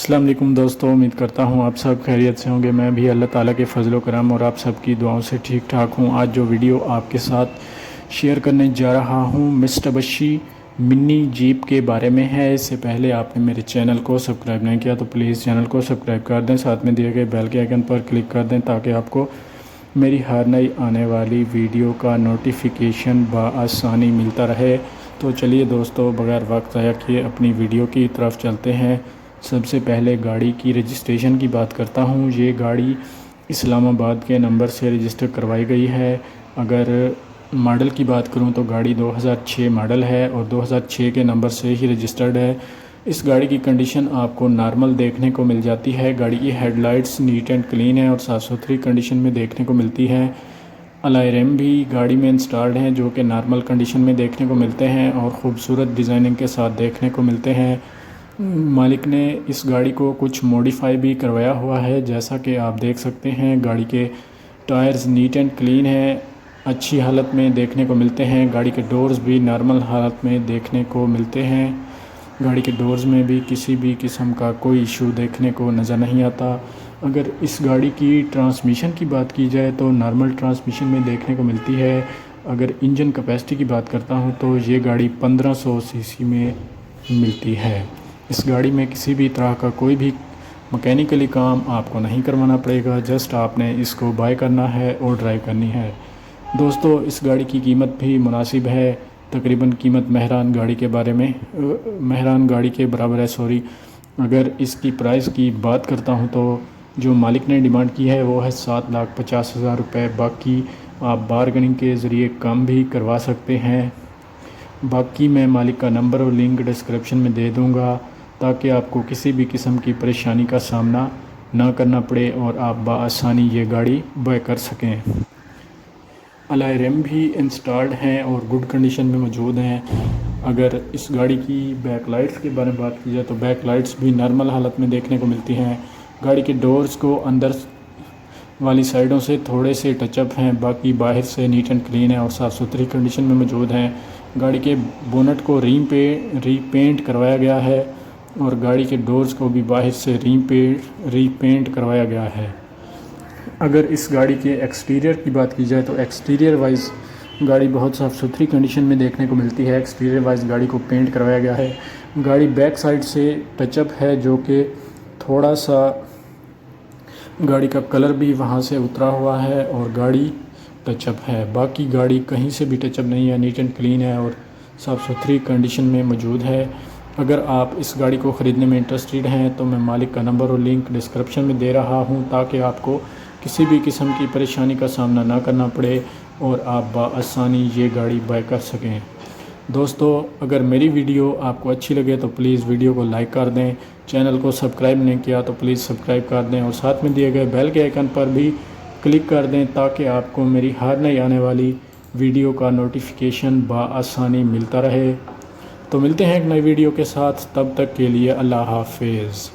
السلام علیکم دوستو، امید کرتا ہوں آپ سب خیریت سے ہوں گے۔ میں بھی اللہ تعالیٰ کے فضل و کرم اور آپ سب کی دعاؤں سے ٹھیک ٹھاک ہوں۔ آج جو ویڈیو آپ کے ساتھ شیئر کرنے جا رہا ہوں متسوبشی منی جیپ کے بارے میں ہے۔ اس سے پہلے آپ نے میرے چینل کو سبسکرائب نہیں کیا تو پلیز چینل کو سبسکرائب کر دیں، ساتھ میں دیے گئے بیل کے آئیکن پر کلک کر دیں تاکہ آپ کو میری ہر نئی آنے والی ویڈیو کا نوٹیفیکیشن بآسانی ملتا رہے۔ تو چلیے دوستو، بغیر وقت ضائع کیے اپنی ویڈیو کی طرف چلتے ہیں۔ سب سے پہلے گاڑی کی رجسٹریشن کی بات کرتا ہوں۔ یہ گاڑی اسلام آباد کے نمبر سے رجسٹر کروائی گئی ہے۔ اگر ماڈل کی بات کروں تو گاڑی 2006 ماڈل ہے اور 2006 کے نمبر سے ہی رجسٹرڈ ہے۔ اس گاڑی کی کنڈیشن آپ کو نارمل دیکھنے کو مل جاتی ہے۔ گاڑی کی headlights neat and clean ہے اور صاف ستھری کنڈیشن میں دیکھنے کو ملتی ہے۔ الائے ریم بھی گاڑی میں انسٹالڈ ہیں جو کہ نارمل کنڈیشن میں دیکھنے کو ملتے ہیں اور خوبصورت ڈیزائننگ کے ساتھ دیکھنے کو ملتے ہیں۔ مالک نے اس گاڑی کو کچھ موڈیفائی بھی کروایا ہوا ہے، جیسا کہ آپ دیکھ سکتے ہیں۔ گاڑی کے ٹائرز نیٹ اینڈ کلین ہیں، اچھی حالت میں دیکھنے کو ملتے ہیں۔ گاڑی کے ڈورز بھی نارمل حالت میں دیکھنے کو ملتے ہیں۔ گاڑی کے ڈورز میں بھی کسی بھی قسم کا کوئی ایشو دیکھنے کو نظر نہیں آتا۔ اگر اس گاڑی کی ٹرانسمیشن کی بات کی جائے تو نارمل ٹرانسمیشن میں دیکھنے کو ملتی ہے۔ اگر انجن کیپیسٹی کی بات کرتا ہوں تو یہ گاڑی 1500 سی سی میں ملتی ہے۔ اس گاڑی میں کسی بھی طرح کا کوئی بھی مکینیکلی کام آپ کو نہیں کروانا پڑے گا، جسٹ آپ نے اس کو بائی کرنا ہے اور ڈرائیو کرنی ہے۔ دوستو، اس گاڑی کی قیمت بھی مناسب ہے، تقریباً قیمت مہران گاڑی کے برابر ہے۔ اگر اس کی پرائس کی بات کرتا ہوں تو جو مالک نے ڈیمانڈ کی ہے وہ ہے 7,50,000 روپے۔ باقی آپ بارگننگ کے ذریعے کم بھی کروا سکتے ہیں۔ باقی میں مالک کا نمبر اور لنک ڈسکرپشن میں دے دوں گا تاکہ آپ کو کسی بھی قسم کی پریشانی کا سامنا نہ کرنا پڑے اور آپ بآسانی یہ گاڑی بائی کر سکیں۔ الائے ریم بھی انسٹالڈ ہیں اور گڈ کنڈیشن میں موجود ہیں۔ اگر اس گاڑی کی بیک لائٹس کے بارے میں بات کی جائے تو بیک لائٹس بھی نارمل حالت میں دیکھنے کو ملتی ہیں۔ گاڑی کے ڈورز کو اندر والی سائڈوں سے تھوڑے سے ٹچ اپ ہیں، باقی باہر سے نیٹ اینڈ کلین ہے اور صاف ستھری کنڈیشن میں موجود ہیں۔ گاڑی کے بونٹ کو ری پینٹ کروایا گیا ہے اور گاڑی کے ڈورز کو بھی باہر سے ری پینٹ کروایا گیا ہے۔ اگر اس گاڑی کے ایکسٹیریئر کی بات کی جائے تو ایکسٹیریئر وائز گاڑی بہت صاف ستھری کنڈیشن میں دیکھنے کو ملتی ہے۔ ایکسٹیریئر وائز گاڑی کو پینٹ کروایا گیا ہے۔ گاڑی بیک سائڈ سے ٹچ اپ ہے جو کہ تھوڑا سا گاڑی کا کلر بھی وہاں سے اترا ہوا ہے اور گاڑی ٹچ اپ ہے۔ باقی گاڑی کہیں سے بھی ٹچ اپ نہیں ہے، نیٹ اینڈ کلین ہے اور صاف ستھری کنڈیشن میں موجود ہے۔ اگر آپ اس گاڑی کو خریدنے میں انٹرسٹڈ ہیں تو میں مالک کا نمبر اور لنک ڈسکرپشن میں دے رہا ہوں تاکہ آپ کو کسی بھی قسم کی پریشانی کا سامنا نہ کرنا پڑے اور آپ بآسانی یہ گاڑی بائی کر سکیں۔ دوستو، اگر میری ویڈیو آپ کو اچھی لگے تو پلیز ویڈیو کو لائک کر دیں، چینل کو سبسکرائب نہیں کیا تو پلیز سبسکرائب کر دیں اور ساتھ میں دیے گئے بیل کے آئیکن پر بھی کلک کر دیں تاکہ آپ کو میری ہر نئی آنے والی ویڈیو کا نوٹیفیکیشن بآسانی ملتا رہے۔ تو ملتے ہیں ایک نئی ویڈیو کے ساتھ، تب تک کے لیے اللہ حافظ۔